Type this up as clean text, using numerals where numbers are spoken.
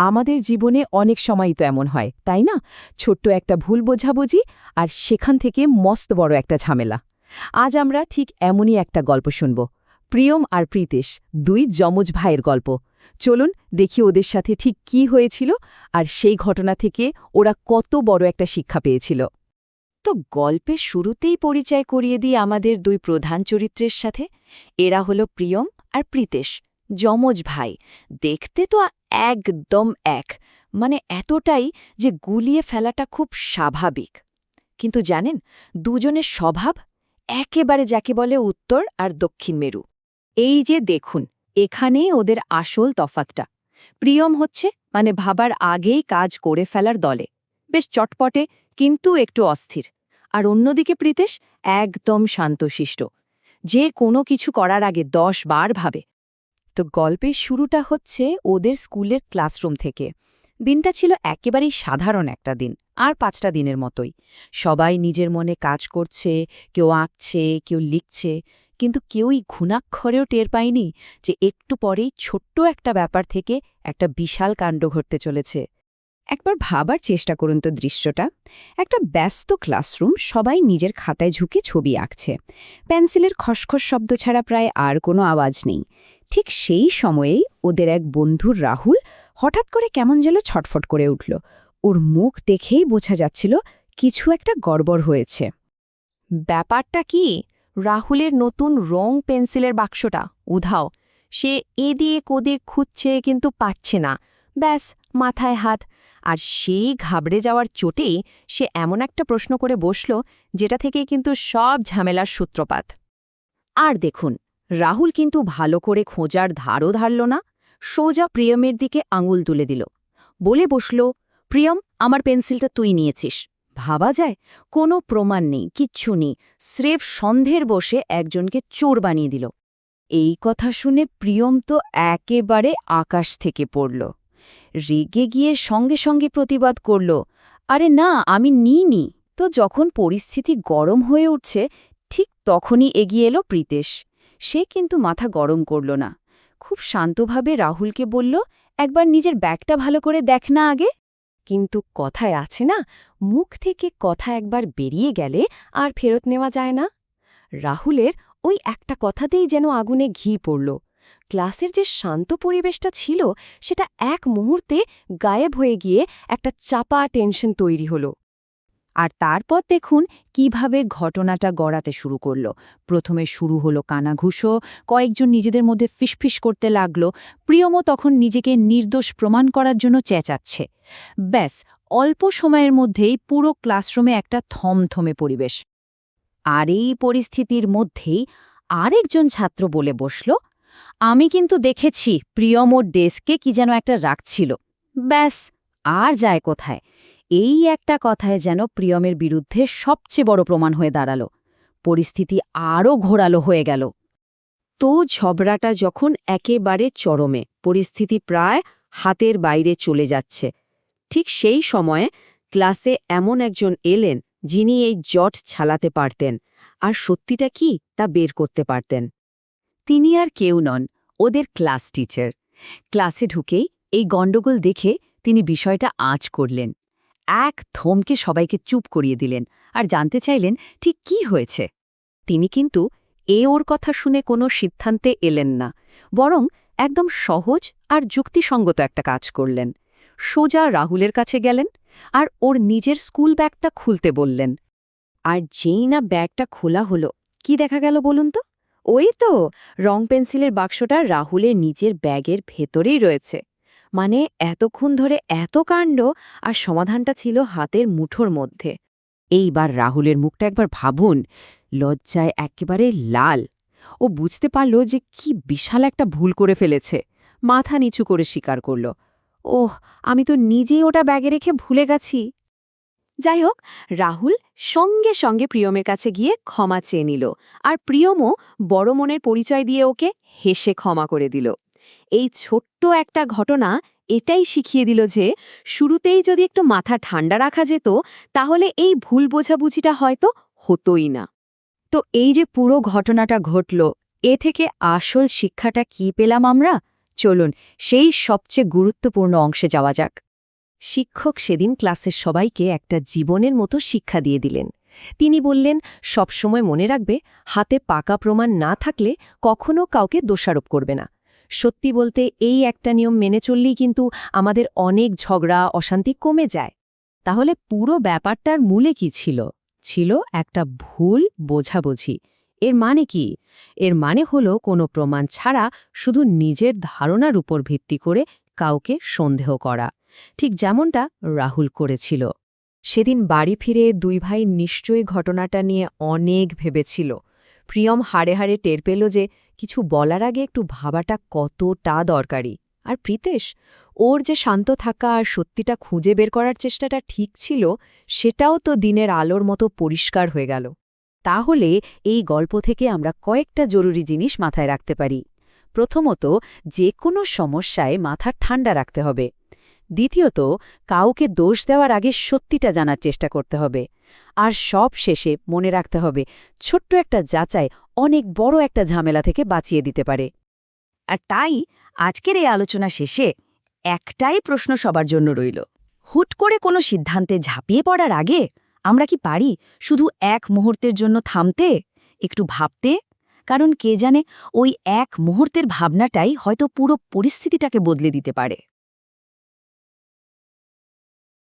আমাদের জীবনে অনেক সময়ই তো এমন হয় তাই না? ছোট্ট একটা ভুল বোঝাবুঝি আর সেখান থেকে মস্ত বড় একটা ঝামেলা। আজ আমরা ঠিক এমনই একটা গল্প শুনব। প্রিয়ম আর প্রীতেশ, দুই যমজ ভাইয়ের গল্প। চলুন দেখি ওদের সাথে ঠিক কি হয়েছিল আর সেই ঘটনা থেকে ওরা কত বড় একটা শিক্ষা পেয়েছিল। তো গল্পের শুরুতেই পরিচয় করিয়ে দিই আমাদের দুই প্রধান চরিত্রের সাথে। এরা হলো প্রিয়ম আর প্রীতেশ, যমজ ভাই। দেখতে তো একদম এক, মানে এতটাই যে গুলিয়ে ফেলাটা খুব স্বাভাবিক। কিন্তু জানেন, দুজনের স্বভাব একেবারে যাকে বলে উত্তর আর দক্ষিণ মেরু। এই যে দেখুন, এখানেই ওদের আসল তফাতটা। প্রিয়ম হচ্ছে ভাবার আগেই কাজ করে ফেলার দলে, বেশ চটপটে কিন্তু একটু অস্থির। আর অন্যদিকে প্রীতেশ একদম শান্তশিষ্ট, যে কোনো কিছু করার আগে 10 বার ভাবে। তো গল্পের শুরুটা হচ্ছে ওদের স্কুলের ক্লাসরুম থেকে। দিনটা ছিল একেবারেই সাধারণ একটা দিন, আর 5টা দিনের মতোই। সবাই নিজের মনে কাজ করছে, কেউ আঁকছে, কেউ লিখছে, কিন্তু কেউই ঘুণাক্ষরেও টের পায়নি যে একটু পরেই ছোট্ট একটা ব্যাপার থেকে একটা বিশাল কাণ্ড ঘটতে চলেছে। একবার ভাবার চেষ্টা করুন তো দৃশ্যটা। একটা ব্যস্ত ক্লাসরুম, সবাই নিজের খাতায় ঝুঁকে ছবি আঁকছে। পেন্সিলের খসখস শব্দ ছাড়া প্রায় আর কোনো আওয়াজ নেই। ঠিক সেই সময়েই ওদের এক বন্ধুর রাহুল হঠাৎ করে কেমন যেন ছটফট করে উঠল। ওর মুখ দেখেই বোঝা যাচ্ছিল কিছু একটা গড়বড় হয়েছে। ব্যাপারটা কি? রাহুলের নতুন রং পেন্সিলের বাক্সটা উধাও। সে এদিক ওদিক খুঁজছে কিন্তু পাচ্ছে না। ব্যাস, মাথায় হাত। আর সেই ঘাবড়ে যাওয়ার চোটেই সে এমন একটা প্রশ্ন করে বসল, যেটা থেকেই কিন্তু সব ঝামেলার সূত্রপাত। আর দেখুন, রাহুল কিন্তু ভালো করে খোঁজার ধারও ধারল না, সোজা প্রিয়মের দিকে আঙুল তুলে দিল। বলে বসল, প্রিয়ম, আমার পেন্সিলটা তুই নিয়েছিস। ভাবা যায়, কোনো প্রমাণ নেই, কিচ্ছু নেই, স্রেফ সন্দেহের বসে একজনকে চোর বানিয়ে দিল। এই কথা শুনে প্রিয়ম তো একেবারে আকাশ থেকে পড়ল। রেগে গিয়ে সঙ্গে সঙ্গে প্রতিবাদ করল, আরে না, আমি নিইনি। তো যখন পরিস্থিতি গরম হয়ে উঠছে, ঠিক তখনই এগিয়ে এলো প্রীতেশ। সে কিন্তু মাথা গরম করল না, খুব শান্তভাবে রাহুলকে বলল, একবার নিজের ব্যাগটা ভালো করে দেখ না আগে। কিন্তু কথায় আছে না, মুখ থেকে কথা একবার বেরিয়ে গেলে আর ফেরত নেওয়া যায় না। রাহুলের ওই একটা কথাতেই যেন আগুনে ঘি পড়ল। ক্লাসের যে শান্ত পরিবেশটা ছিল, সেটা এক মুহূর্তে গায়েব হয়ে গিয়ে একটা চাপা টেনশন তৈরি হল। আর তারপর দেখুন কিভাবে ঘটনাটা গড়াতে শুরু করল। প্রথমে শুরু হলো কানাঘুষো, কয়েকজন নিজেদের মধ্যে ফিসফিস করতে লাগল। প্রিয়মও তখন নিজেকে নির্দোষ প্রমাণ করার জন্য চেঁচাচ্ছে। ব্যাস, অল্প সময়ের মধ্যেই পুরো ক্লাসরুমে একটা থমথমে পরিবেশ। আর এই পরিস্থিতির মধ্যেই আরেকজন ছাত্র বলে বসল, আমি কিন্তু দেখেছি প্রিয়ম ওর ডেস্কে কি যেন একটা রাখছিল। ব্যাস, আর যায় কোথায়? এই একটা কথায় যেন প্রিয়মের বিরুদ্ধে সবচেয়ে বড় প্রমাণ হয়ে দাঁড়াল। পরিস্থিতি আরও ঘোরালো হয়ে গেল। তো ঝগড়াটা যখন একেবারে চরমে, পরিস্থিতি প্রায় হাতের বাইরে চলে যাচ্ছে, ঠিক সেই সময়ে ক্লাসে এমন একজন এলেন যিনি এই জট ছালাতে পারতেন, আর সত্যিটা কি তা বের করতে পারতেন। তিনি আর কেউ নন, ওদের ক্লাস টিচার। ক্লাসে ঢুকেই এই গণ্ডগোল দেখে তিনি বিষয়টা আঁচ করলেন। এক থমকে সবাইকে চুপ করিয়ে দিলেন আর জানতে চাইলেন ঠিক কি হয়েছে। তিনি কিন্তু ওর কথা শুনে কোনো সিদ্ধান্তে এলেন না, বরং একদম সহজ আর যুক্তিসঙ্গত একটা কাজ করলেন। সোজা রাহুলের কাছে গেলেন আর ওর নিজের স্কুল ব্যাগটা খুলতে বললেন। আর যেই না ব্যাগটা খোলা হলো, কি দেখা গেল বলুন তো? ওই তো, রং পেন্সিলের বাক্সটা রাহুলের নিজের ব্যাগের ভেতরেই রয়েছে। মানে এতক্ষণ ধরে এত কাণ্ড, আর সমাধানটা ছিল হাতের মুঠোর মধ্যে। এইবার রাহুলের মুখটা একবার ভাবুন, লজ্জায় একেবারে লাল। ও বুঝতে পারল যে কি বিশাল একটা ভুল করে ফেলেছে। মাথা নিচু করে স্বীকার করল, ওহ, আমি তো নিজেই ওটা ব্যাগে রেখে ভুলে গেছি। যাই হোক, রাহুল সঙ্গে সঙ্গে প্রিয়মের কাছে গিয়ে ক্ষমা চেয়ে নিল, আর প্রিয়মও বড় মনের পরিচয় দিয়ে ওকে হেসে ক্ষমা করে দিল। এই ছোট্ট একটা ঘটনা এটাই শিখিয়ে দিল যে শুরুতেই যদি একটু মাথা ঠান্ডা রাখা যেত, তাহলে এই ভুল বোঝাবুঝিটা হয়তো হতোই না। তো এই যে পুরো ঘটনাটা ঘটল, এ থেকে আসল শিক্ষাটা কি পেলাম আমরা? চলুন সেই সবচেয়ে গুরুত্বপূর্ণ অংশে যাওয়া যাক। শিক্ষক সেদিন ক্লাসের সবাইকে একটা জীবনের মতো শিক্ষা দিয়ে দিলেন। তিনি বললেন, সবসময় মনে রাখবে, হাতে পাকা প্রমাণ না থাকলে কখনো কাউকে দোষারোপ করবে না। সত্যি বলতে এই একটা নিয়ম মেনে চললেই কিন্তু আমাদের অনেক ঝগড়া অশান্তি কমে যায়। তাহলে পুরো ব্যাপারটার মূলে কি ছিল? ছিল একটা ভুল বোঝাবুঝি। এর মানে কি? এর মানে হলো কোনো প্রমাণ ছাড়া শুধু নিজের ধারণার উপর ভিত্তি করে কাউকে সন্দেহ করা, ঠিক যেমনটা রাহুল করেছিল। সেদিন বাড়ি ফিরে দুই ভাই নিশ্চয়ই ঘটনাটা নিয়ে অনেক ভেবেছিল। প্রিয়ম হাড়ে হাড়ে টের পেল যে কিছু বলার আগে একটু ভাবাটা কতটা দরকারি। আর প্রীতেশ, ওর যে শান্ত থাকা আর সত্যিটা খুঁজে বের করার চেষ্টাটা ঠিক ছিল, সেটাও তো দিনের আলোর মতো পরিষ্কার হয়ে গেল। তাহলে এই গল্প থেকে আমরা কয়েকটা জরুরি জিনিস মাথায় রাখতে পারি। প্রথমত, যে কোনো সমস্যায় মাথা ঠান্ডা রাখতে হবে। দ্বিতীয়ত, কাউকে দোষ দেওয়ার আগে সত্যিটা জানার চেষ্টা করতে হবে। আর সব শেষে মনে রাখতে হবে, ছোট্ট একটা যাচাই অনেক বড় একটা ঝামেলা থেকে বাঁচিয়ে দিতে পারে। আর তাই আজকের এই আলোচনা শেষে একটাই প্রশ্ন সবার জন্য রইল। হুট করে কোনো সিদ্ধান্তে ঝাঁপিয়ে পড়ার আগে আমরা কি পারি শুধু এক মুহূর্তের জন্য থামতে, একটু ভাবতে? কারণ কে জানে, ওই এক মুহূর্তের ভাবনাটাই হয়তো পুরো পরিস্থিতিটাকে বদলে দিতে পারে।